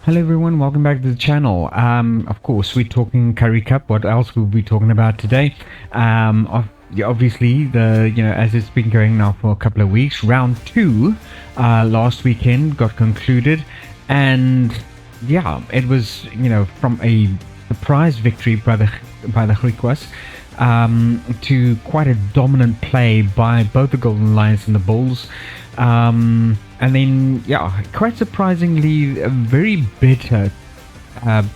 Hello everyone, welcome back to the channel. Of course, we're talking Currie Cup. What else will we be talking about today? Obviously, as it's been going now for a couple of weeks, round two last weekend got concluded, and yeah, it was from a surprise victory by the Griquas to quite a dominant play by both the Golden Lions and the Bulls. And then, yeah, quite surprisingly, a very bitter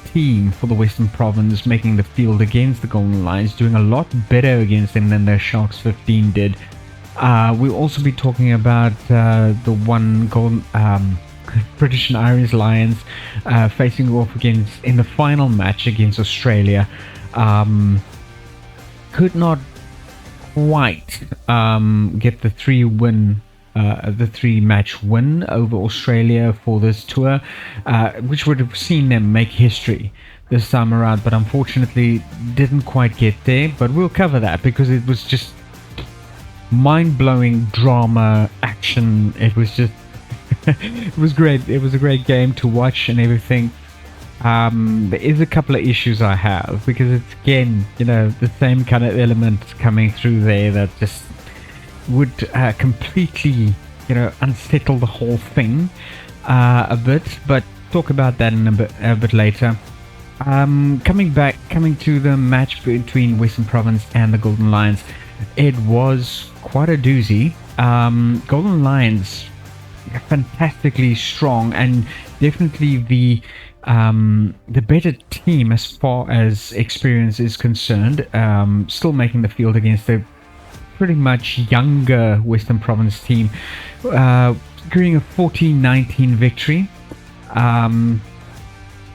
team for the Western Province making the field against the Golden Lions, doing a lot better against them than their Sharks 15 did. We'll also be talking about the one Golden British and Irish Lions facing off against in the final match against Australia. Could not quite get the three-match win over Australia for this tour, which would have seen them make history this time around, but unfortunately didn't quite get there. But we'll cover that because it was just mind-blowing drama, action. It was just it was great. It was a great game to watch and everything. There is a couple of issues I have because it's again, the same kind of elements coming through there that just would completely, unsettle the whole thing a bit. But talk about that in a bit later. Coming to the match between Western Province and the Golden Lions, it was quite a doozy. Golden Lions fantastically strong and definitely the better team as far as experience is concerned, still making the field against a pretty much younger Western Province team, securing a 14-19 victory,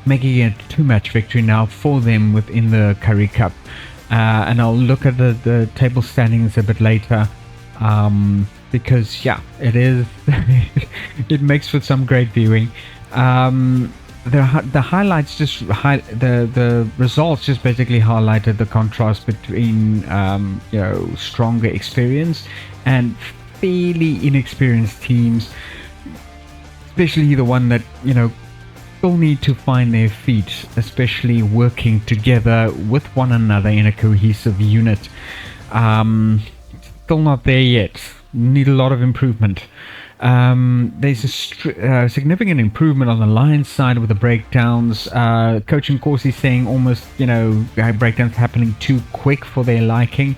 making it a two-match victory now for them within the Currie Cup. And I'll look at the table standings a bit later, because yeah, it is it makes for some great viewing. The highlights the results just basically highlighted the contrast between stronger experience and fairly inexperienced teams, especially the one that still need to find their feet, especially working together with one another in a cohesive unit. Still not there yet. Need a lot of improvement. There's a significant improvement on the Lions side with the breakdowns. Coach and Currie saying almost, breakdowns happening too quick for their liking.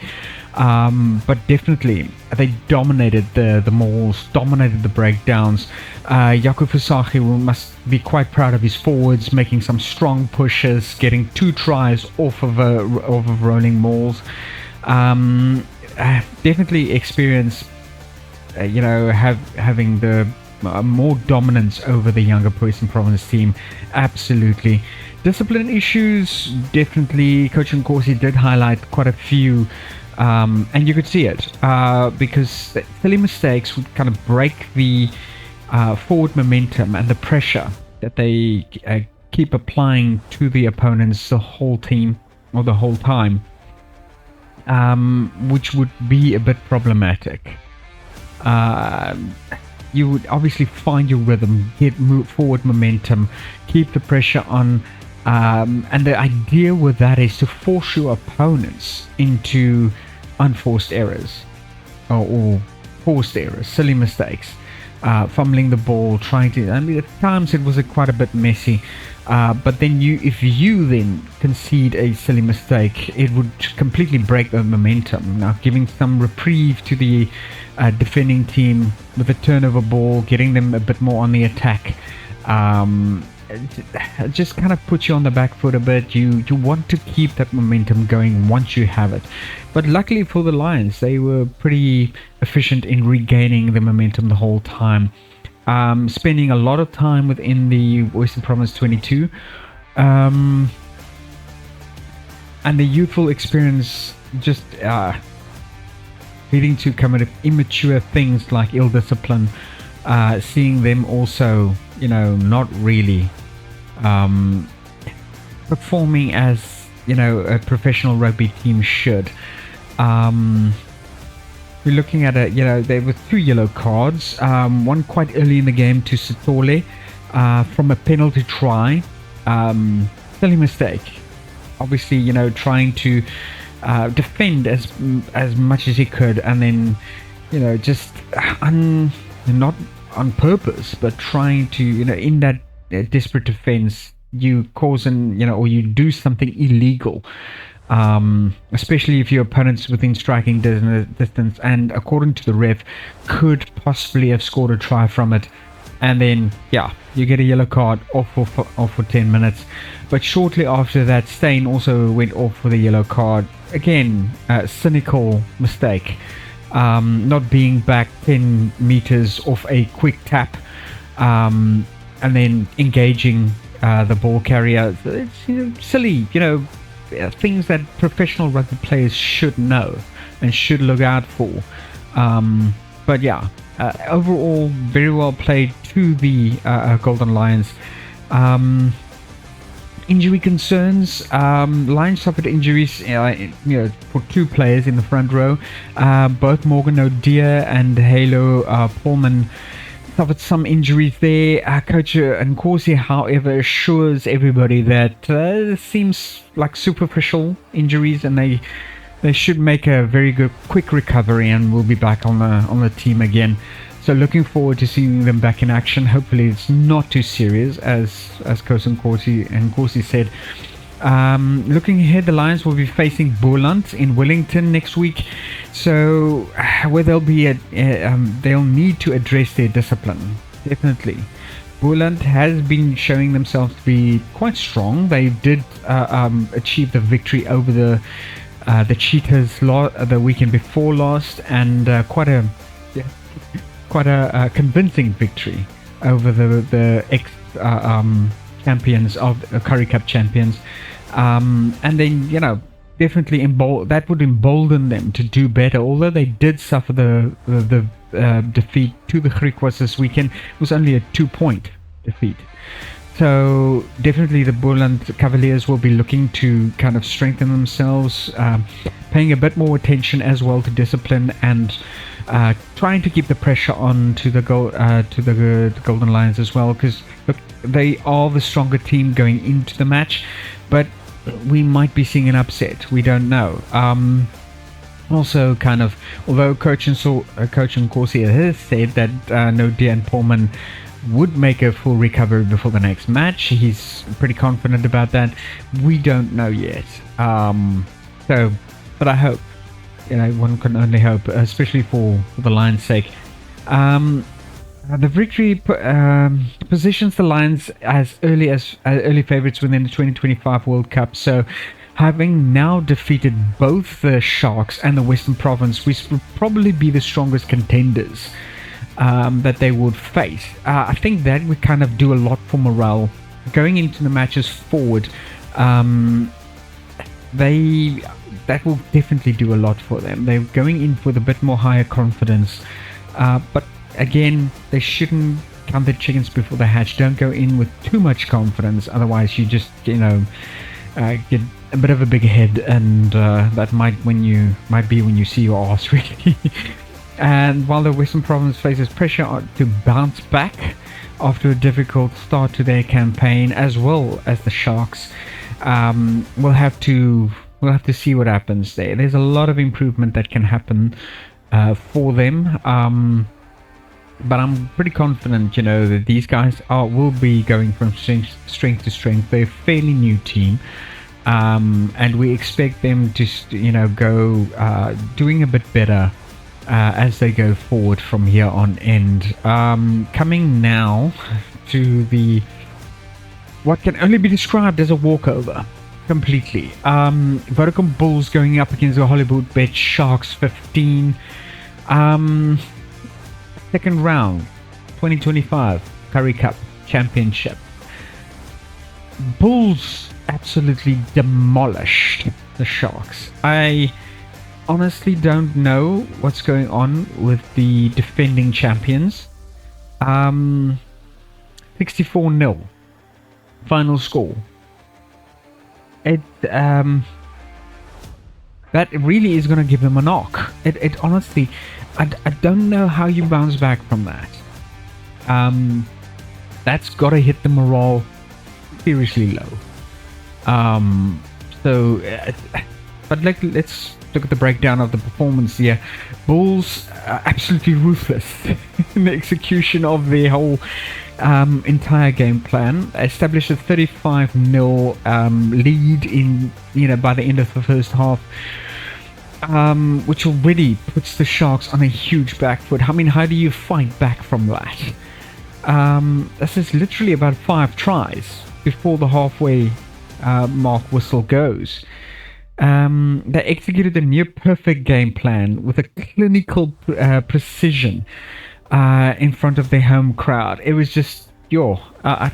But definitely, they dominated the mauls, dominated the breakdowns. Jaco Fusaki must be quite proud of his forwards, making some strong pushes, getting 2 tries off of rolling mauls. Definitely experience. Having the more dominance over the younger Western Province team, absolutely. Discipline issues, definitely. Coach and Currie did highlight quite a few, and you could see it because silly mistakes would kind of break the forward momentum and the pressure that they keep applying to the opponents the whole team or the whole time, which would be a bit problematic. You would obviously find your rhythm, move forward momentum, keep the pressure on, and the idea with that is to force your opponents into unforced errors or forced errors, silly mistakes, fumbling the ball, trying to. I mean, at times it was quite a bit messy, but then if you then concede a silly mistake, it would completely break the momentum. Now, giving some reprieve to the defending team with a turnover ball, getting them a bit more on the attack, just kind of puts you on the back foot a bit. You want to keep that momentum going once you have it. But luckily for the Lions, they were pretty efficient in regaining the momentum the whole time, spending a lot of time within the Western Province 22, and the youthful experience just leading to kind of immature things like ill discipline, seeing them also not really performing as a professional rugby team should. We're looking at there were 2 yellow cards, one quite early in the game to Sitole, from a penalty try. Silly mistake. Obviously, trying to defend as much as he could, and then, just not on purpose, but trying to, in that desperate defense, you cause or you do something illegal. Especially if your opponent's within striking distance, and according to the ref, could possibly have scored a try from it. And then, yeah, you get a yellow card off for 10 minutes. But shortly after that, Steyn also went off for the yellow card. Again, cynical mistake. Not being back 10 meters off a quick tap. And then engaging the ball carrier. It's silly, things that professional rugby players should know and should look out for. But yeah, overall, very well played to the Golden Lions. Injury concerns. Lions suffered injuries, for two players in the front row. Both Morgan O'Dear and Halo Pullman suffered some injuries there. Coach Nkosi, however, assures everybody that seems like superficial injuries, and they should make a very good quick recovery and will be back on the team again. So looking forward to seeing them back in action. Hopefully it's not too serious, as Coach Nkosi said. Looking ahead, the Lions will be facing Boland in Wellington next week, so where they'll need to address their discipline. Definitely, Boland has been showing themselves to be quite strong. They did achieve the victory over the Cheetahs the weekend before last, and quite a convincing victory over the ex champions of Currie Cup champions. And then, definitely that would embolden them to do better. Although they did suffer the defeat to the Griquas this weekend, it was only a 2-point defeat. So definitely the Boland Cavaliers will be looking to kind of strengthen themselves, paying a bit more attention as well to discipline, and trying to keep the pressure on to the Golden Lions as well, because look, they are the stronger team going into the match, but we might be seeing an upset. We don't know. Also, kind of, although Coach Nkosi has said that Nodia and Pullman would make a full recovery before the next match, he's pretty confident about that. We don't know yet. But I hope. One can only hope, especially for the Lions' sake. The victory positions the Lions as early favourites within the 2025 World Cup. So, having now defeated both the Sharks and the Western Province, we will probably be the strongest contenders that they would face. I think that would kind of do a lot for morale going into the matches forward. That will definitely do a lot for them. They're going in with a bit more higher confidence, but again, they shouldn't count their chickens before they hatch. Don't go in with too much confidence, otherwise you just get a bit of a big head, and that might be when you see your arse, really. And while the Western Province faces pressure to bounce back after a difficult start to their campaign, as well as the Sharks, we'll have to see what happens there. There's a lot of improvement that can happen for them, but I'm pretty confident, that these guys will be going from strength to strength. They're a fairly new team, and we expect them to, go doing a bit better as they go forward from here on end. Coming now to what can only be described as a walkover. Completely. Vodacom Bulls going up against the Hollywood Bet Sharks 15. Second round, 2025 Currie Cup Championship. Bulls absolutely demolished the Sharks. I honestly don't know what's going on with the defending champions. 64-0 final score. That really is going to give them a knock. It honestly, I don't know how you bounce back from that. that's got to hit the morale seriously low. So, but let's look at the breakdown of the performance here. Bulls absolutely ruthless in the execution of their whole entire game plan. Established a 35-0 lead in by the end of the first half, which already puts the Sharks on a huge back foot. I mean, how do you fight back from that? This is literally about 5 tries before the halfway mark whistle goes. They executed a near perfect game plan with a clinical precision in front of their home crowd. It was just the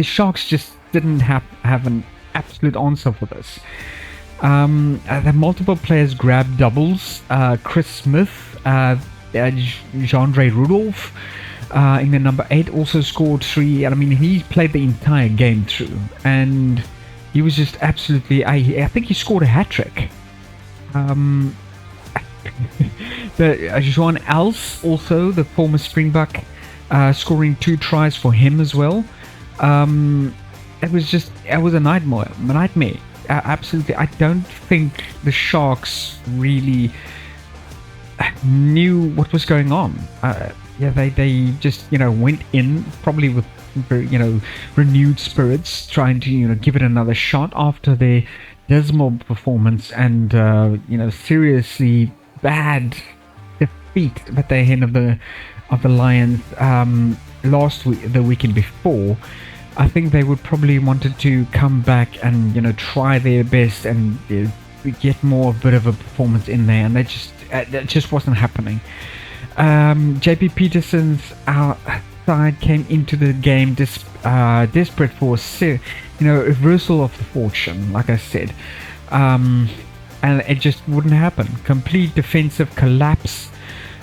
Sharks just didn't have an absolute answer for this. The multiple players grabbed doubles. Chris Smith, Jandre Rudolph in the number 8 also scored 3. I mean, he played the entire game through, and he was just absolutely. I think he scored a hat trick. The Joan Els, also the former Springbok, scoring 2 tries for him as well. It was a nightmare. Absolutely, I don't think the Sharks really knew what was going on. They just went in probably with renewed spirits, trying to give it another shot after their dismal performance and seriously bad defeat at the end of the Lions last week, the weekend before. I think they would probably wanted to come back and try their best and get more bit of a performance in there, and that just wasn't happening. JP Peterson's side came into the game desperate for a reversal of the fortune, like I said, and it just wouldn't happen. Complete defensive collapse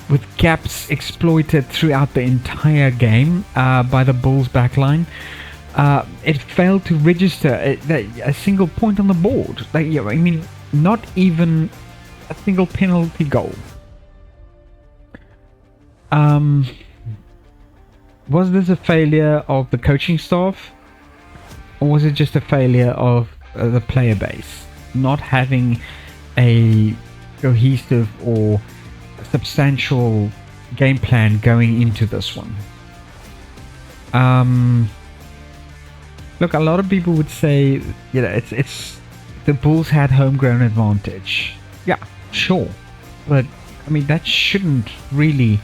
with gaps exploited throughout the entire game by the Bulls backline. It failed to register a single point on the board. Not even a single penalty goal. Was this a failure of the coaching staff, or was it just a failure of the player base not having a cohesive or substantial game plan going into this one? Look, a lot of people would say, it's the Bulls had homegrown advantage. Yeah, sure, but I mean that shouldn't really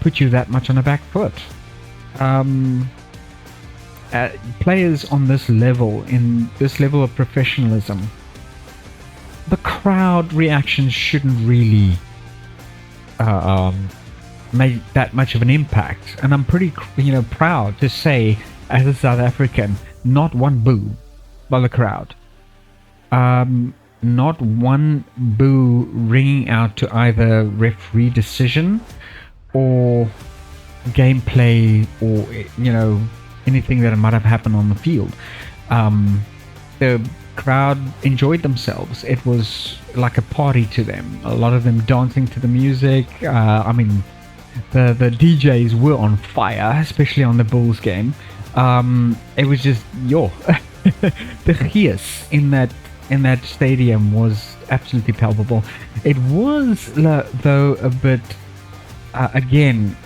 put you that much on the back foot. Players on this level, in this level of professionalism, the crowd reactions shouldn't really make that much of an impact. And I'm pretty proud to say, as a South African, not one boo by the crowd. Not one boo ringing out to either referee decision or gameplay or anything that might have happened on the field. The crowd enjoyed themselves. It was like a party to them. A lot of them dancing to the music. I mean, the DJs were on fire, especially on the Bulls game. It was just the chaos in that stadium was absolutely palpable. It was though a bit again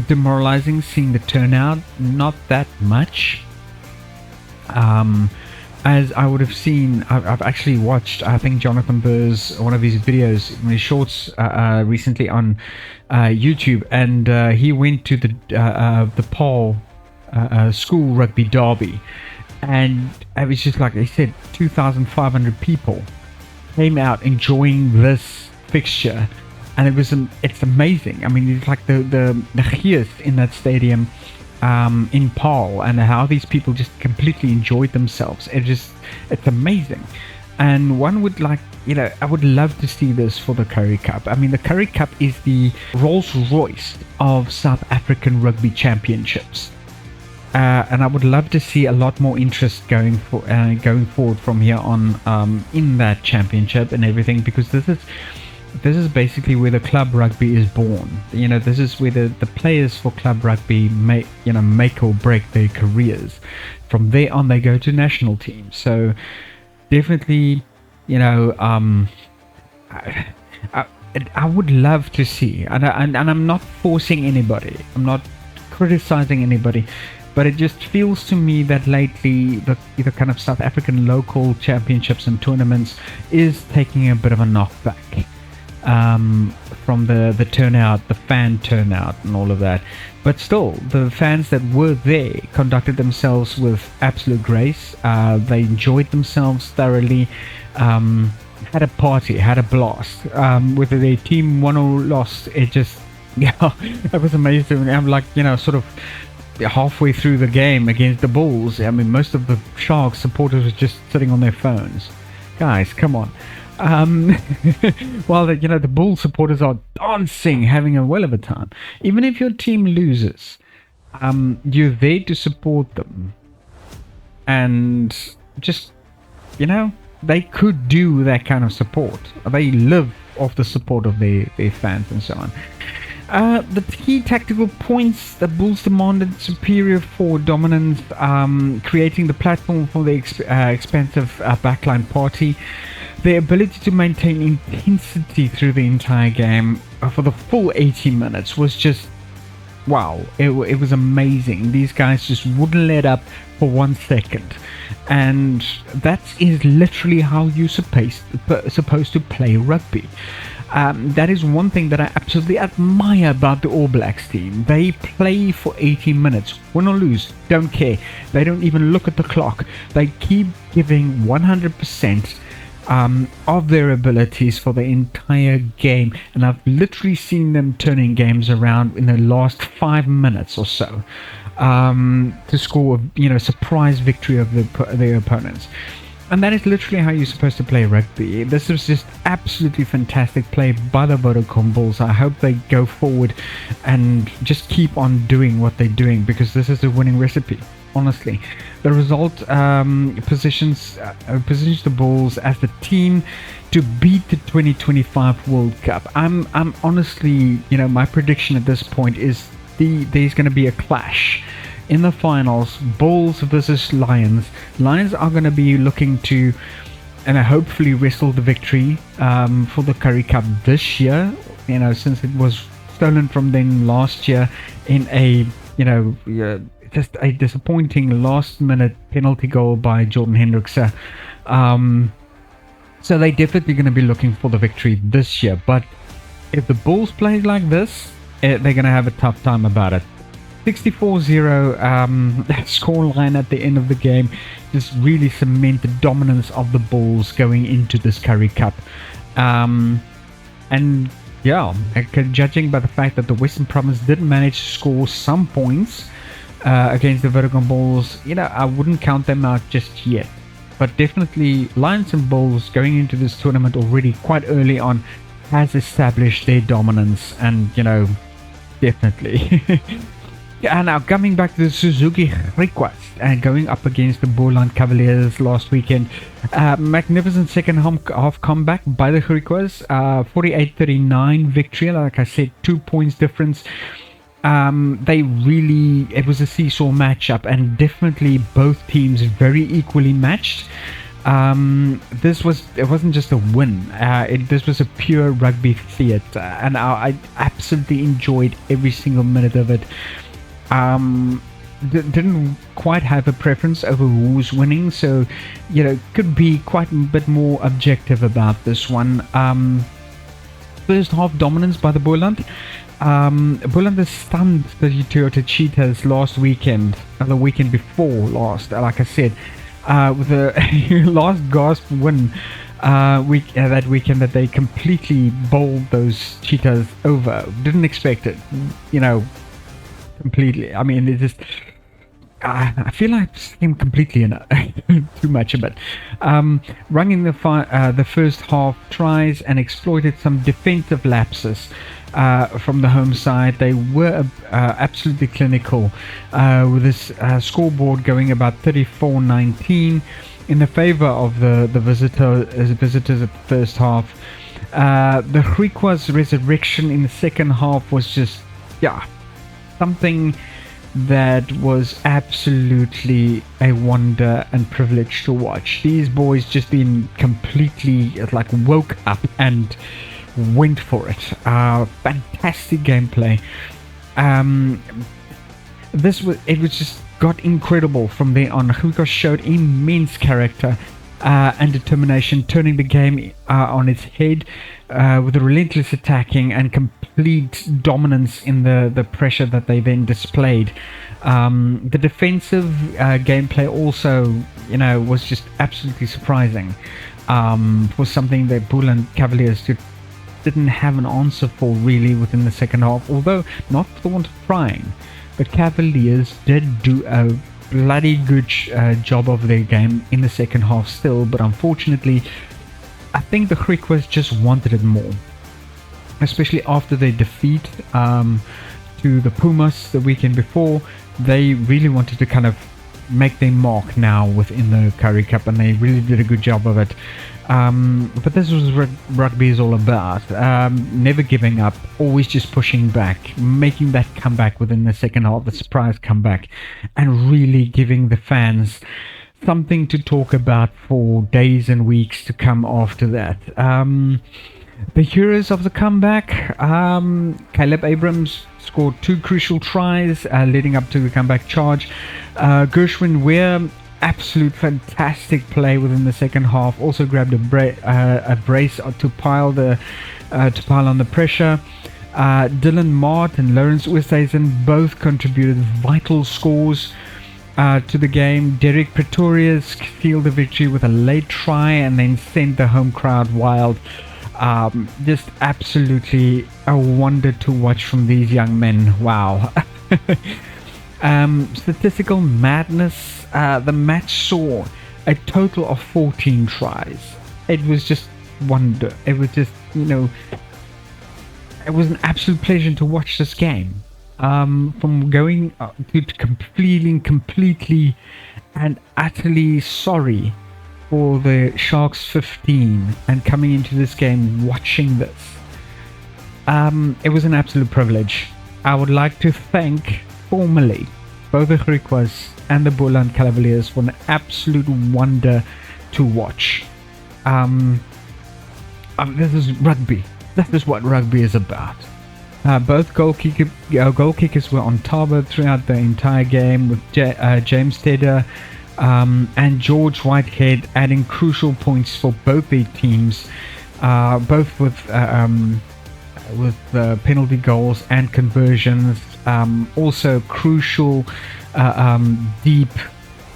demoralizing seeing the turnout. Not that much as I would have seen. I've actually watched, I think, Jonathan Burr's one of his videos, his shorts recently on YouTube, and he went to the Paul school rugby derby, and it was just like they said, 2,500 people came out enjoying this fixture, and it's amazing. I mean, it's like the chaos in that stadium in Paul, and how these people just completely enjoyed themselves. It's amazing. And one would I would love to see this for the Currie Cup. I mean, the Currie Cup is the Rolls Royce of South African rugby championships. And I would love to see a lot more interest going forward from here on in that championship and everything, because this is this is basically where the club rugby is born. You know, this is where the players for club rugby make or break their careers. From there on, they go to national teams. So definitely, you know, I would love to see, and I'm not forcing anybody. I'm not criticizing anybody, but it just feels to me that lately the kind of South African local championships and tournaments is taking a bit of a knockback from the turnout, the fan turnout and all of that. But still, the fans that were there conducted themselves with absolute grace. They enjoyed themselves thoroughly, had a party, had a blast. Whether their team won or lost, it just, yeah, it was amazing. I'm like, you know, sort of halfway through the game against the Bulls, I mean, most of the Sharks supporters were just sitting on their phones. Guys, come on. While the Bulls supporters are dancing, having a well of a time. Even if your team loses, you're there to support them. And just, they could do that kind of support. They live off the support of their fans and so on. The key tactical points: the Bulls demanded superior forward dominance, creating the platform for the expansive backline party. Their ability to maintain intensity through the entire game for the full 80 minutes was just wow. It was amazing. These guys just wouldn't let up for 1 second, and that is literally how you're supposed to play rugby. That is one thing that I absolutely admire about the All Blacks team. They play for 80 minutes, win or lose, don't care. They don't even look at the clock. They keep giving 100% of their abilities for the entire game, and I've literally seen them turning games around in the last 5 minutes or so to score a surprise victory of their opponents. And that is literally how you're supposed to play rugby. This was just absolutely fantastic play by the Vodacom Bulls. I hope they go forward and just keep on doing what they're doing, because this is a winning recipe. Honestly, the result positions the Bulls as the team to beat the 2025 World Cup. I'm honestly, my prediction at this point is there's going to be a clash in the finals. Bulls versus Lions. Lions are going to be looking to, and hopefully wrestle the victory for the Currie Cup this year. Since it was stolen from them last year in a just a disappointing last-minute penalty goal by Jordan Hendrickse. So they're definitely going to be looking for the victory this year. But if the Bulls play like this, they're going to have a tough time about it. 64-0 scoreline at the end of the game just really cement the dominance of the Bulls going into this Currie Cup. And yeah, judging by the fact that the Western Province did manage to score some points against the Vodacom Bulls, I wouldn't count them out just yet. But definitely Lions and Bulls going into this tournament already quite early on has established their dominance, and definitely. And now coming back to the Suzuki Griquas and going up against the Boland Cavaliers last weekend. Magnificent second half comeback by the Griquas. 48-39 victory. Like I said, 2 points difference. It was a seesaw matchup, and definitely both teams very equally matched. It wasn't just a win. This was a pure rugby theatre, and I absolutely enjoyed every single minute of it. Didn't quite have a preference over who's winning, so could be quite a bit more objective about this one. First half dominance by the Boland. Boland has stunned the Toyota Cheetahs last weekend, the weekend before last, like I said, with a last gasp win that weekend that they completely bowled those Cheetahs over. Didn't expect it, completely. I mean, it just I feel like I'm completely too much of it. Rung in the first half tries and exploited some defensive lapses from the home side. They were absolutely clinical with this scoreboard going about 34-19 in the favor of the visitors at the first half. The Griquas resurrection in the second half was just, yeah, something that was absolutely a wonder and privilege to watch. These boys just been completely like woke up and went for it. Fantastic gameplay. It was just got incredible from there on. Griquas showed immense character and determination, turning the game on its head with relentless attacking and complete dominance in the pressure that they then displayed. The defensive gameplay also, was just absolutely surprising. Was something that Boland Cavaliers didn't have an answer for really within the second half, although not for the want of trying. The Cavaliers did do a bloody good job of their game in the second half still, but unfortunately I think the Griquas just wanted it more, especially after their defeat to the Pumas the weekend before. They really wanted to kind of make their mark now within the Currie Cup, and they really did a good job of it. But this was what rugby is all about. Never giving up, always just pushing back, making that comeback within the second half, the surprise comeback, and really giving the fans something to talk about for days and weeks to come after that. The heroes of the comeback, Caleb Abrams scored 2 crucial tries leading up to the comeback charge. Gershwin Weir, absolute fantastic play within the second half, also grabbed a brace to pile on the pressure. Dylan Mart and Lawrence Oosthuizen both contributed vital scores to the game. Derek Pretorius sealed the victory with a late try and then sent the home crowd wild. Just absolutely a wonder to watch from these young men. Wow. Statistical madness. The match saw a total of 14 tries. It was just wonder. It was just, it was an absolute pleasure to watch this game. From going to completely and utterly sorry for the Sharks 15 and coming into this game watching this. It was an absolute privilege. I would like to thank formally both the Griquas and the Boland Cavaliers for an absolute wonder to watch. This is rugby. This is what rugby is about. Both goal kickers were on target throughout the entire game, with James Tedder and George Whitehead adding crucial points for both their teams, both with penalty goals and conversions. Also crucial deep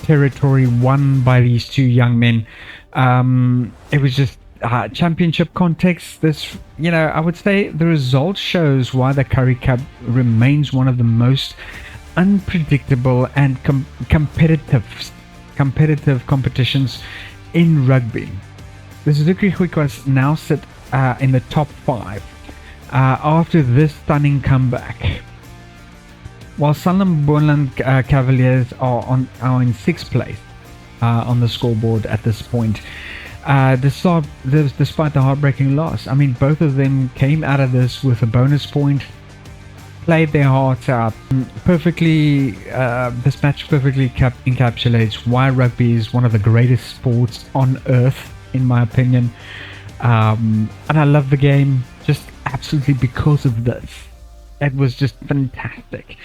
territory won by these two young men. It was just championship context. This, I would say the result shows why the Currie Cup remains one of the most unpredictable and competitive competitions in rugby. The Suzuki Griquas now sit in the top 5 after this stunning comeback, while Sunderland Boland Cavaliers are in 6th place on the scoreboard at this point. Despite the heartbreaking loss, I mean, both of them came out of this with a bonus point, played their hearts out perfectly. This match perfectly encapsulates why rugby is one of the greatest sports on earth, in my opinion. And I love the game just absolutely because of this. It was just fantastic.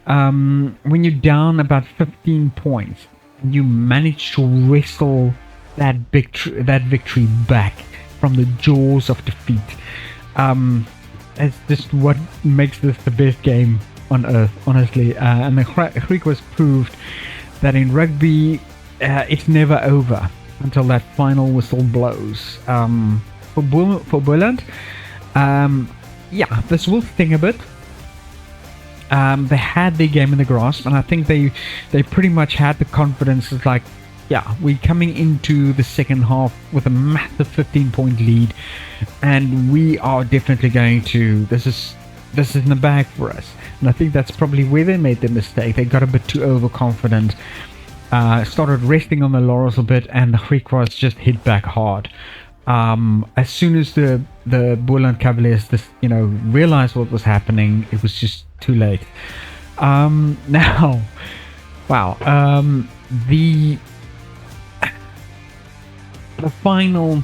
When you're down about 15 points, you manage to wrestle that victory back from the jaws of defeat. It's just what makes this the best game on earth, honestly. And the Griquas proved that in rugby, it's never over until that final whistle blows. For Boland, this will sting a bit. They had their game in the grasp, and I think they pretty much had the confidence. It's like, we're coming into the second half with a massive 15-point lead, and we are definitely going to. This is in the bag for us. And I think that's probably where they made the mistake. They got a bit too overconfident, started resting on the laurels a bit, and the Griquas just hit back hard. As soon as the Boland Cavaliers, realized what was happening, it was just too late. Now, wow. The final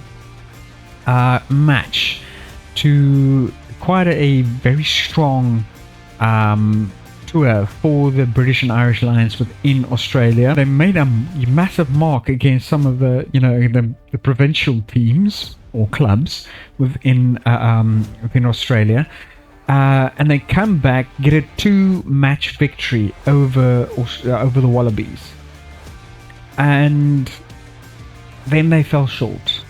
match to quite a very strong tour for the British and Irish Lions within Australia. They made a massive mark against some of the provincial teams or clubs within Australia, and they come back, get a 2-match victory over the Wallabies, and then they fell short.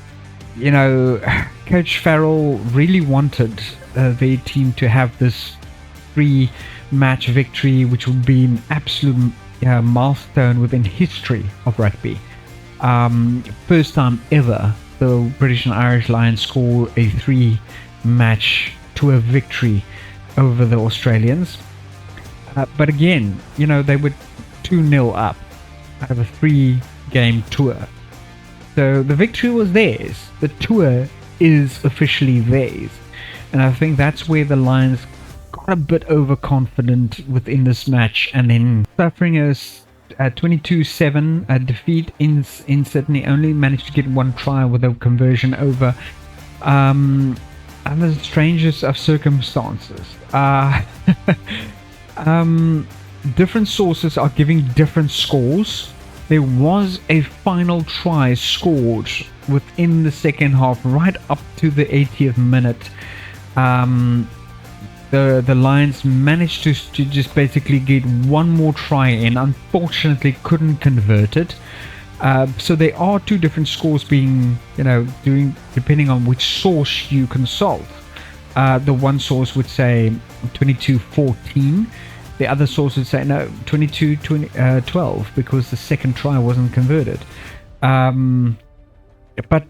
Coach Farrell really wanted their team to have this 3-match victory, which would be an absolute milestone within history of rugby. First time ever the British and Irish Lions score a 3-match tour victory over the Australians. But again, they were 2-0 up out of a 3-game tour. So the victory was theirs. The tour is officially theirs. And I think that's where the Lions got a bit overconfident within this match, and then suffering a 22-7 defeat in Sydney, only managed to get 1 try with a conversion over under the strangest of circumstances. Different sources are giving different scores. There was a final try scored within the second half, right up to the 80th minute. The Lions managed to just basically get 1 more try in. Unfortunately, couldn't convert it. So there are 2 different scores being, doing depending on which source you consult. The one source would say 22-14. The other source would say no, 22-12, because the second try wasn't converted. But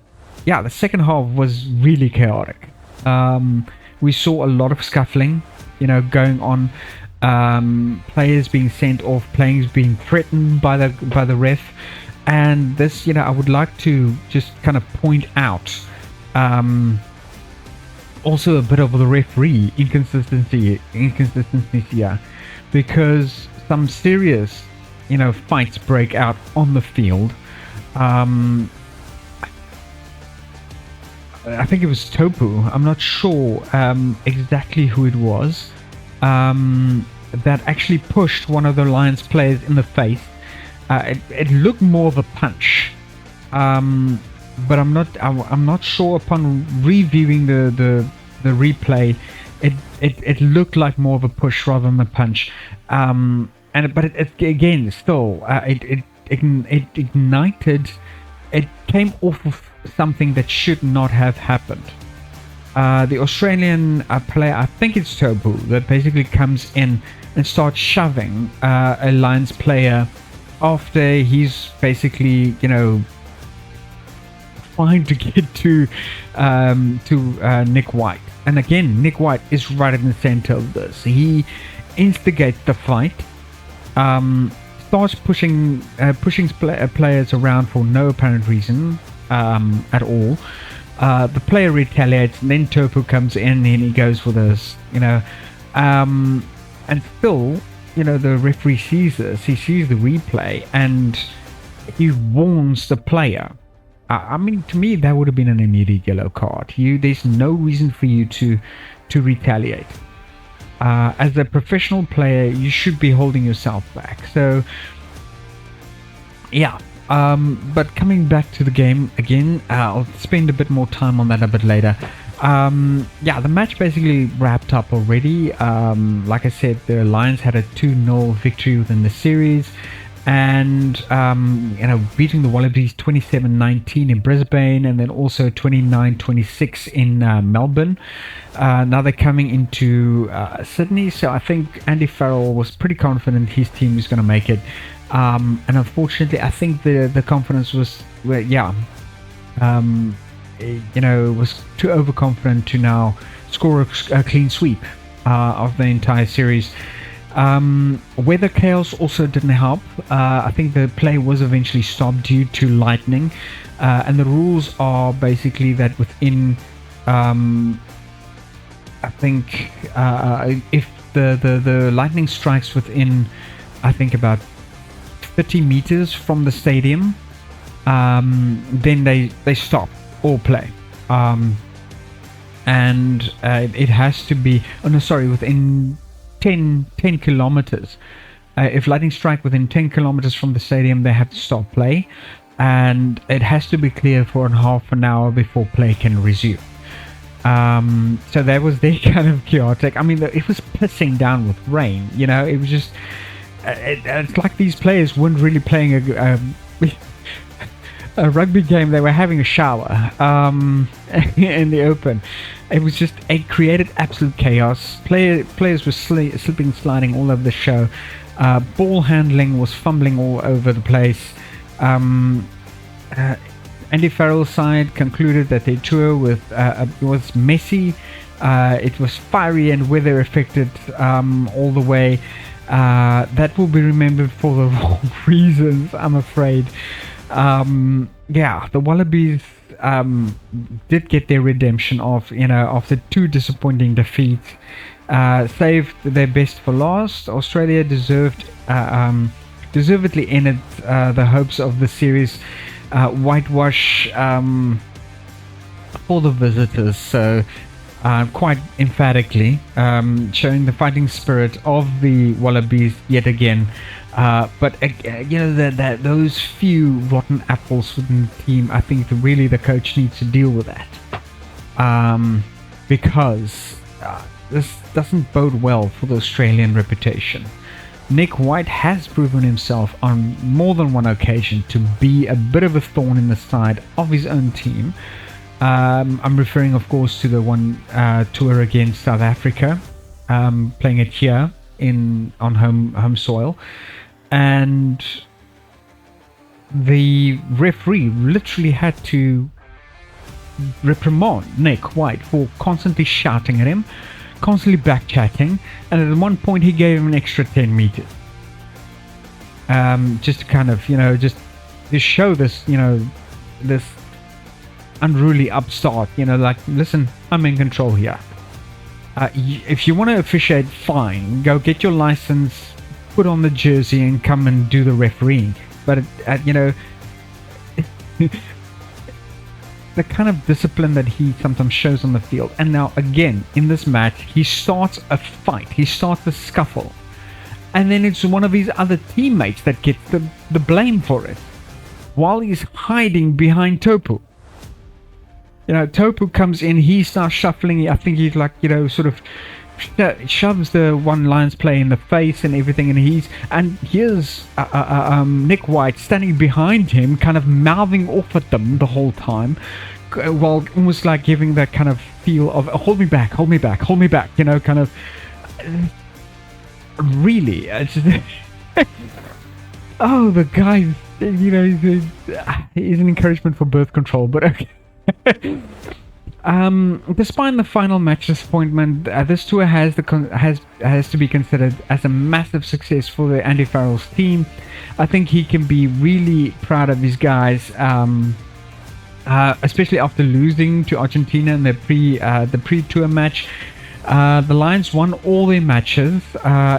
yeah, the second half was really chaotic. We saw a lot of scuffling, going on. Players being sent off, players being threatened by the ref, and this, I would like to just kind of point out also a bit of the referee inconsistencies here, because some serious, fights break out on the field. I think it was Topu. I'm not sure exactly who it was that actually pushed one of the Lions players in the face. It looked more of a punch, but I'm not sure. Upon reviewing the replay, it looked like more of a push rather than a punch. But it again, still, it ignited. It came off of something that should not have happened. The Australian player, I think it's Tobu, that basically comes in and starts shoving a Lions player after he's basically, trying to get to Nick White. And again, Nick White is right in the center of this. He instigates the fight, starts pushing players around for no apparent reason at all. The player retaliates, and then Topu comes in and he goes for this, and still, the referee sees this. He sees the replay and he warns the player. I mean, to me, that would have been an immediate yellow card. There's no reason for you to retaliate. As a professional player, you should be holding yourself back. So, yeah. But coming back to the game again, I'll spend a bit more time on that a bit later. Yeah, the match basically wrapped up already. Like I said, the Lions had a 2-0 victory within the series, and beating the Wallabies 27-19 in Brisbane, and then also 29-26 in Melbourne. Now they're coming into Sydney, so I think Andy Farrell was pretty confident his team is going to make it. And unfortunately, I think the confidence was, was too overconfident to now score a clean sweep of the entire series. Weather chaos also didn't help. I think the play was eventually stopped due to lightning, and the rules are basically that within, I think, if the lightning strikes within, I think about 30 meters from the stadium, then they stop all play. And it has to be, oh no, sorry, within 10 kilometers. If lightning strike within 10 kilometers from the stadium, they have to stop play, and it has to be clear for half an hour before play can resume. So that was their kind of chaotic. I mean, it was pissing down with rain, you know. It was just it's like these players weren't really playing a rugby game. They were having a shower in the open. It was just, it created absolute chaos. Players were slipping, sliding all over the show. Ball handling was fumbling all over the place. Andy Farrell's side concluded that their tour was messy. It was fiery and weather affected all the way. That will be remembered for the wrong reasons, I'm afraid. Yeah, the Wallabies did get their redemption of, you know, after two disappointing defeats. Saved their best for last. Australia deservedly ended the hopes of the series whitewash for the visitors. So quite emphatically showing the fighting spirit of the Wallabies yet again. But you know, that those few rotten apples within the team, I think really the coach needs to deal with that, because this doesn't bode well for the Australian reputation. Nick White has proven himself on more than one occasion to be a bit of a thorn in the side of his own team. I'm referring, of course, to the one tour against South Africa, playing it here on home soil. And the referee literally had to reprimand Nick White for constantly shouting at him, constantly backchatting, and at one point he gave him an extra 10 meters. Just to kind of, you know, just to show this, you know, this unruly upstart, you know, like, listen, I'm in control here. If you want to officiate, fine, go get your license, put on the jersey and come and do the refereeing. But you know, the kind of discipline that he sometimes shows on the field. And now again in this match, he starts a fight, he starts a scuffle, and then it's one of his other teammates that gets the blame for it, while he's hiding behind Topu. You know, Topu comes in, he starts shuffling. I think he's like, you know, sort of shoves the one Lions player in the face and everything, and here's Nick White standing behind him, kind of mouthing off at them the whole time, while almost like giving that kind of feel of hold me back, hold me back, hold me back, you know, kind of really oh, the guy, you know, he's an encouragement for birth control, but okay. Despite the final match disappointment, this tour has to be considered as a massive success for the Andy Farrell's team. I think he can be really proud of his guys, especially after losing to Argentina in the pre-tour match. The Lions won all their matches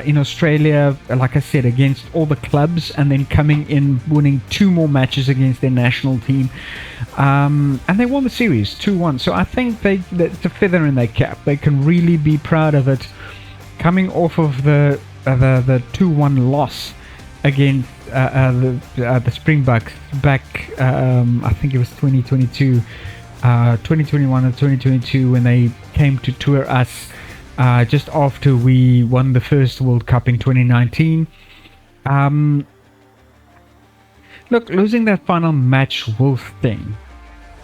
in Australia, like I said, against all the clubs, and then coming in winning 2 more matches against their national team, and they won the series 2-1. So I think that's a feather in their cap. They can really be proud of it, coming off of the 2-1 loss against the Springboks back, I think it was 2021 or 2022, when they came to tour us just after we won the first World Cup in 2019. Look, losing that final match will sting.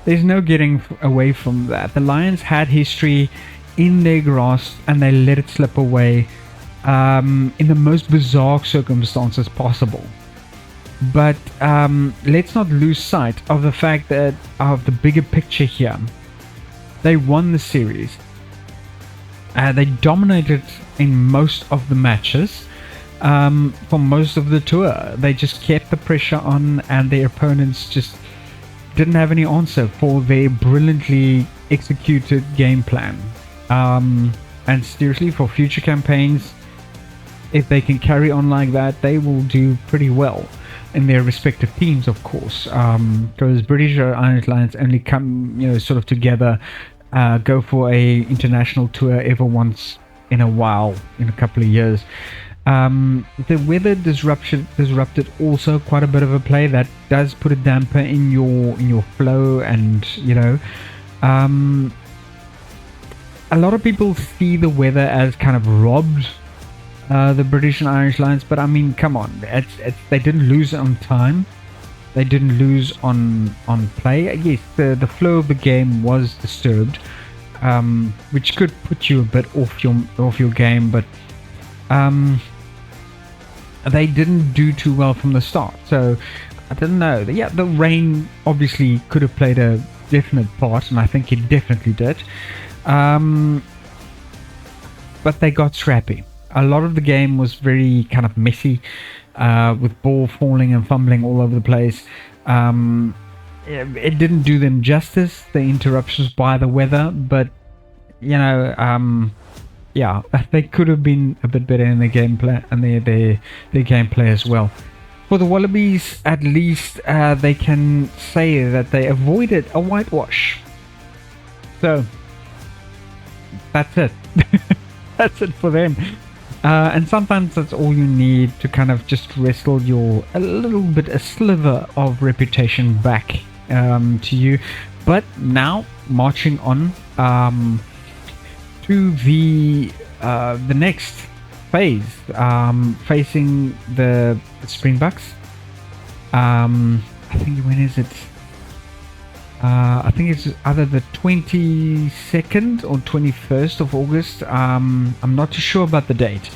There's no getting away from that. The Lions had history in their grasp, and they let it slip away in the most bizarre circumstances possible. But let's not lose sight of the fact that of the bigger picture here. They won the series. They dominated in most of the matches. for most of the tour. They just kept the pressure on, and their opponents just didn't have any answer for their brilliantly executed game plan. And seriously, for future campaigns, if they can carry on like that, they will do pretty well in their respective teams, of course. Because British Irish Lions only come, sort of together, go for a international tour every once in a while, in a couple of years. The weather disrupted also quite a bit of a play. That does put a damper in your flow, and a lot of people see the weather as kind of robbed the British and Irish Lions, but I mean, come on, they didn't lose on time, they didn't lose on play. Yes, the flow of the game was disturbed, which could put you a bit off your game, but they didn't do too well from the start. So I don't know. Yeah, the rain obviously could have played a definite part, and I think it definitely did. But they got scrappy. A lot of the game was very kind of messy, with ball falling and fumbling all over the place. It didn't do them justice, the interruptions by the weather, but yeah, they could have been a bit better in their gameplay and their gameplay as well. For the Wallabies, at least they can say that they avoided a whitewash. So that's it. That's it for them. And sometimes that's all you need to kind of just wrestle a sliver of reputation back to you. But now, marching on to the next phase, facing the Springboks. I think, when is it? I think it's either the 22nd or 21st of August. I'm not too sure about the date,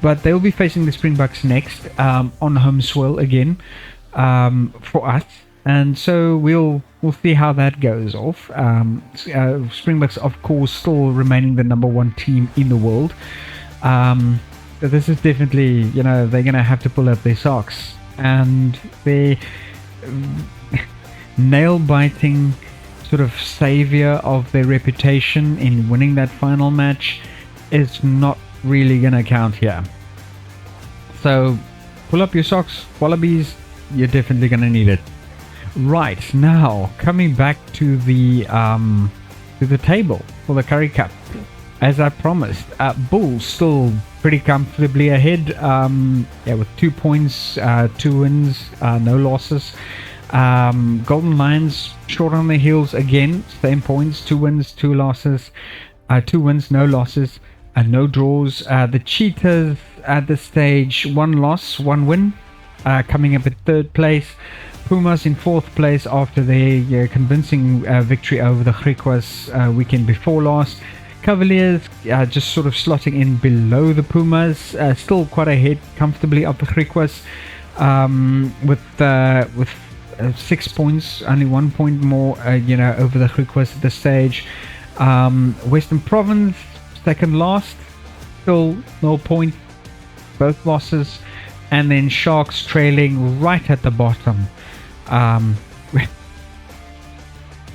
but they'll be facing the Springboks next, on home soil again, for us. And so we'll see how that goes off. Springboks, of course, still remaining the #1 team in the world. So this is definitely, they're going to have to pull up their socks. And their nail-biting sort of savior of their reputation in winning that final match is not really going to count here. So pull up your socks, Wallabies. You're definitely going to need it. Right, now coming back to the table for the Currie Cup. As I promised, Bulls still pretty comfortably ahead, with 2 points, 2 wins, no losses. Golden Lions short on their heels again, same points, 2 wins, 2 losses, 2 wins, no losses, and no draws. The Cheetahs at this stage, 1 loss, 1 win, coming up at 3rd place. Pumas in 4th place after their convincing victory over the Griquas weekend before last. Cavaliers just sort of slotting in below the Pumas, still quite ahead comfortably of the Griquas, with 6 points, only 1 point more, over the Griquas at this stage. Western Province, 2nd last, still 0 point, both losses, and then Sharks trailing right at the bottom.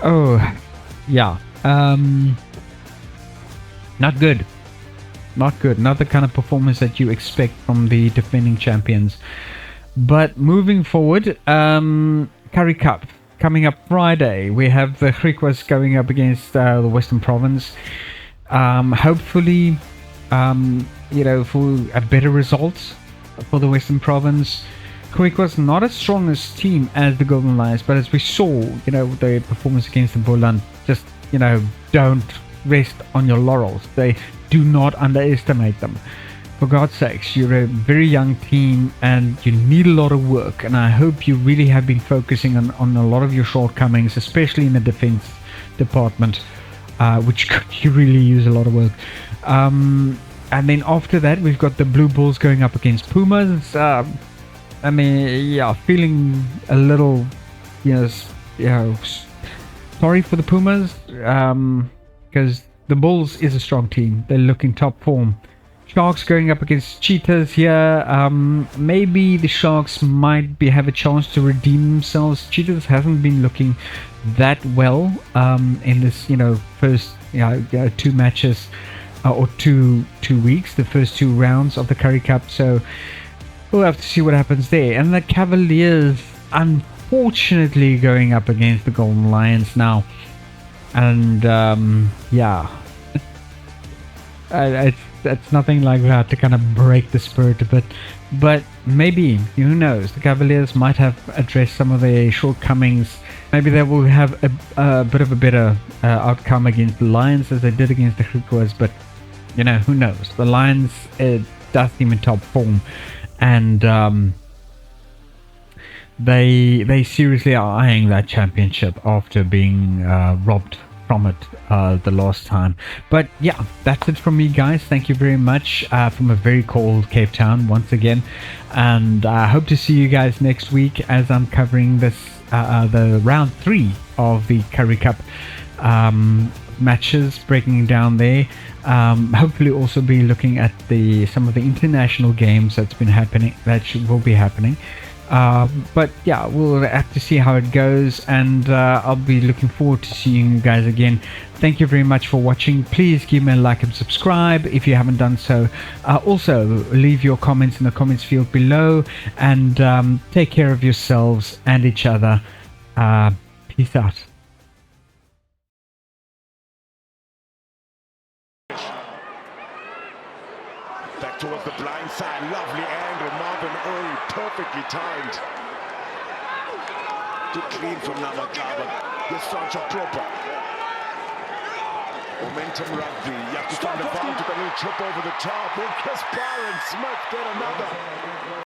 Oh, yeah. Not good. Not good. Not the kind of performance that you expect from the defending champions. But moving forward, Currie Cup coming up Friday. We have the Griquas going up against the Western Province. Hopefully, for a better result for the Western Province. Griquas not as strong as team as the Golden Lions, but as we saw, their performance against the Boland, just, don't rest on your laurels. They do not underestimate them. For God's sakes, you're a very young team and you need a lot of work, and I hope you really have been focusing on a lot of your shortcomings, especially in the defense department, which could you really use a lot of work. And then after that, we've got the Blue Bulls going up against Pumas. Feeling a little, sorry for the Pumas, because the Bulls is a strong team. They look in top form. Sharks going up against Cheetahs here. Maybe the Sharks might have a chance to redeem themselves. Cheetahs hasn't been looking that well in this, first 2 matches or two weeks, the first 2 rounds of the Currie Cup. So we'll have to see what happens there. And the Cavaliers, unfortunately, going up against the Golden Lions now. And it's nothing like that to kind of break the spirit a bit, but maybe, who knows, the Cavaliers might have addressed some of their shortcomings. Maybe they will have a bit of a better outcome against the Lions as they did against the Griquas, but who knows. The Lions does seem in top form, and they seriously are eyeing that championship after being robbed from it the last time. But yeah, that's it from me, guys. Thank you very much from a very cold Cape Town once again, and I hope to see you guys next week as I'm covering this the round 3 of the Currie Cup matches, breaking down there. Hopefully also be looking at some of the international games that will be happening. But yeah, we'll have to see how it goes, and I'll be looking forward to seeing you guys again. Thank you very much for watching. Please give me a like and subscribe if you haven't done so. Also, leave your comments in the comments field below, and take care of yourselves and each other. Peace out. Back towards the blind side, lovely angle, Marvin Currie, perfectly timed. Too clean from Namakaba. This sounds a proper. Momentum rugby, you have to find the ball, took a little trip over the top. Will Chris Barr and Smith get another?